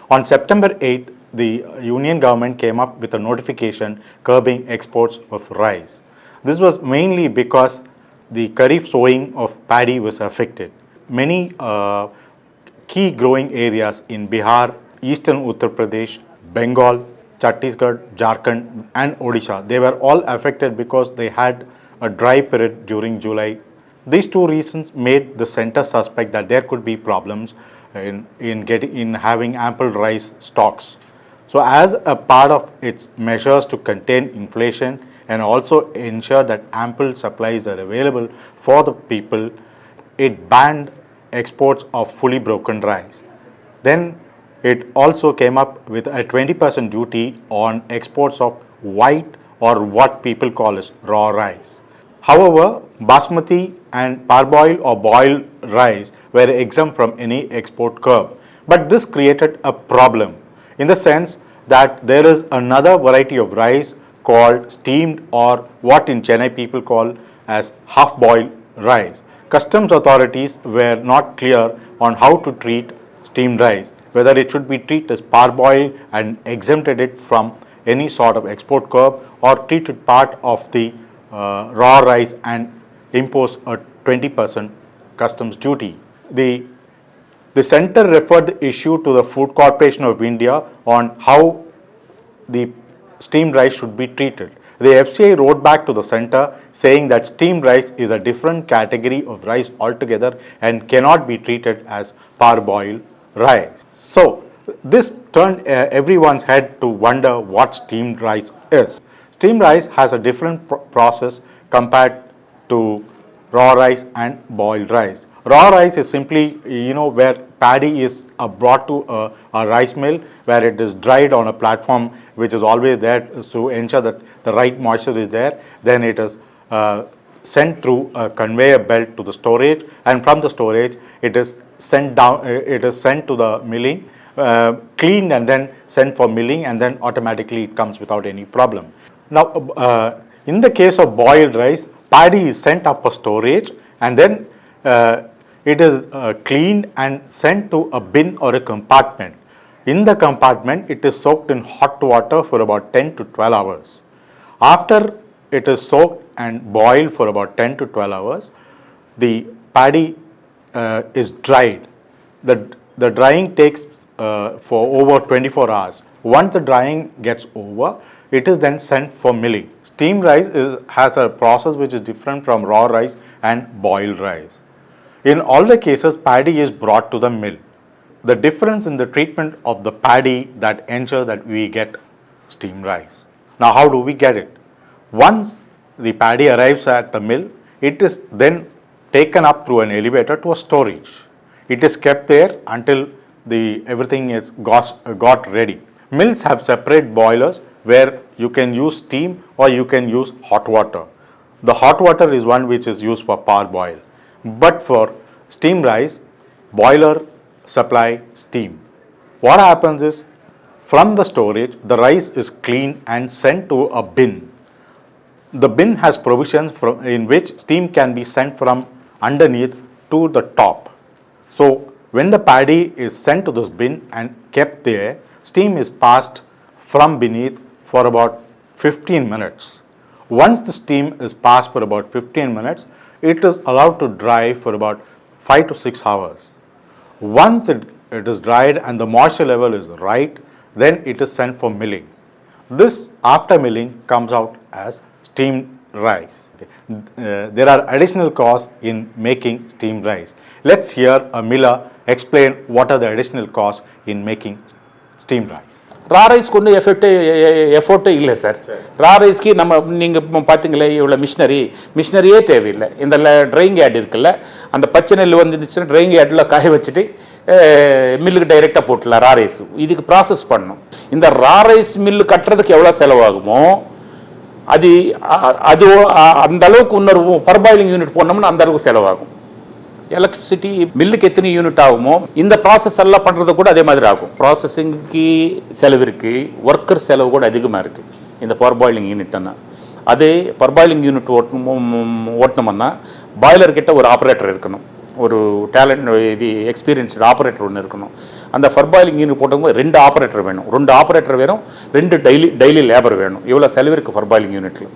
On September 8th, the Union government came up with a notification curbing exports of rice. This was mainly because the Kharif sowing of paddy was affected. Many key growing areas in Bihar, eastern Uttar Pradesh, Bengal, Chhattisgarh, Jharkhand and Odisha, they were all affected because they had a dry period during July. These two reasons made the center suspect that there could be problems in having ample rice stocks. So as a part of its measures to contain inflation and also ensure that ample supplies are available for the people, it banned exports of fully broken rice. Then it also came up with a 20% duty on exports of white or what people call as raw rice. However, basmati and parboiled or boiled rice were exempt from any export curb. But this created a problem in the sense that there is another variety of rice called steamed or what in Chennai people call as half-boiled rice. Customs authorities were not clear on how to treat steamed rice, whether it should be treated as parboiled and exempted it from any sort of export curb or treated part of the raw rice and impose a 20% customs duty. The center referred the issue to the Food Corporation of India on how the steamed rice should be treated. The FCI wrote back to the center saying that steamed rice is a different category of rice altogether and cannot be treated as parboiled rice. So this turned everyone's head to wonder what steamed rice is. Steamed rice has a different process compared to raw rice and boiled rice. Raw rice is simply, where paddy is brought to a rice mill where it is dried on a platform which is always there to ensure that the right moisture is there. Then it is sent through a conveyor belt to the storage, and from the storage it is sent down. It is sent to the milling, cleaned and then sent for milling, and then automatically it comes without any problem. Now, in the case of boiled rice, paddy is sent up for storage and then it is cleaned and sent to a bin or a compartment. In the compartment, it is soaked in hot water for about 10 to 12 hours. After it is soaked and boiled for about 10 to 12 hours, the paddy is dried. The drying takes for over 24 hours. Once the drying gets over, it is then sent for milling. Steamed rice has a process which is different from raw rice and boiled rice. In all the cases, paddy is brought to the mill. The difference in the treatment of the paddy that ensures that we get steamed rice. Now, how do we get it? Once the paddy arrives at the mill, it is then taken up through an elevator to a storage. It is kept there until everything is got ready. Mills have separate boilers where you can use steam or you can use hot water. The hot water is one which is used for parboil. But for steamed rice, boiler supply steam. What happens is, from the storage, the rice is cleaned and sent to a bin. The bin has provisions in which steam can be sent from underneath to the top. So when the paddy is sent to this bin and kept there, steam is passed from beneath for about 15 minutes. Once the steam is passed for about 15 minutes, it is allowed to dry for about 5 to 6 hours. Once it is dried and the moisture level is right, then it is sent for milling. This, after milling, comes out as steamed rice. There are additional costs in making steamed rice. Let's hear a miller explain what are the additional costs in making steamed rice. ரா ரைஸ்க்கு ஒன்றும் எஃபோர்ட்டே இல்லை sir. ரா ரைஸ்க்கு நீங்கள் பார்த்தீங்களே இவ்வளோ மிஷினரியே தேவையில்லை. இந்த drying yard இருக்குல்ல, அந்த பச்சை நெல் வந்துச்சுன்னா ட்ரையிங் யார்டில் காய வச்சுட்டு மில்லுக்கு டைரெக்டாக போட்டுடலாம். ரா ரைஸ் இதுக்கு ப்ராசஸ் பண்ணணும். இந்த ரா ரைஸ் மில்லு கட்டுறதுக்கு எவ்வளோ செலவாகுமோ அது அந்த அளவுக்கு இன்னொரு பர்பாயிலிங் யூனிட் போனோம்னா அந்த அளவுக்கு செலவாகும். எலக்ட்ரிசிட்டி மில்லுக்கு எத்தனை யூனிட் ஆகுமோ இந்த ப்ராசஸ் எல்லாம் பண்ணுறது கூட அதே மாதிரி ஆகும். ப்ராசஸிங்க்கு செலவு இருக்குது, ஒர்க்கர் செலவு கூட அதிகமாக இருக்குது இந்த பர்பாயிலிங் யூனிட்னா. அதே பர்பாயிலிங் யூனிட் ஓட்டணுமன்னா பாய்லர் கிட்ட ஒரு ஆப்ரேட்டர் இருக்கணும். ஒரு டேலண்ட் இது எக்ஸ்பீரியன்ஸ்டு ஆப்ரேட்டர் ஒன்று இருக்கணும். அந்த ஃபர்பாயிலிங் யூனிட் போட்டும்போது 2 ஆப்ரேட்டர் வேணும், 2 ஆப்ரேட்டர் வேணும், 2 டெய்லி லேபர் வேணும். இவ்வளோ செலவு இருக்குது ஃபர்பாயிலிங் யூனிட்டில்.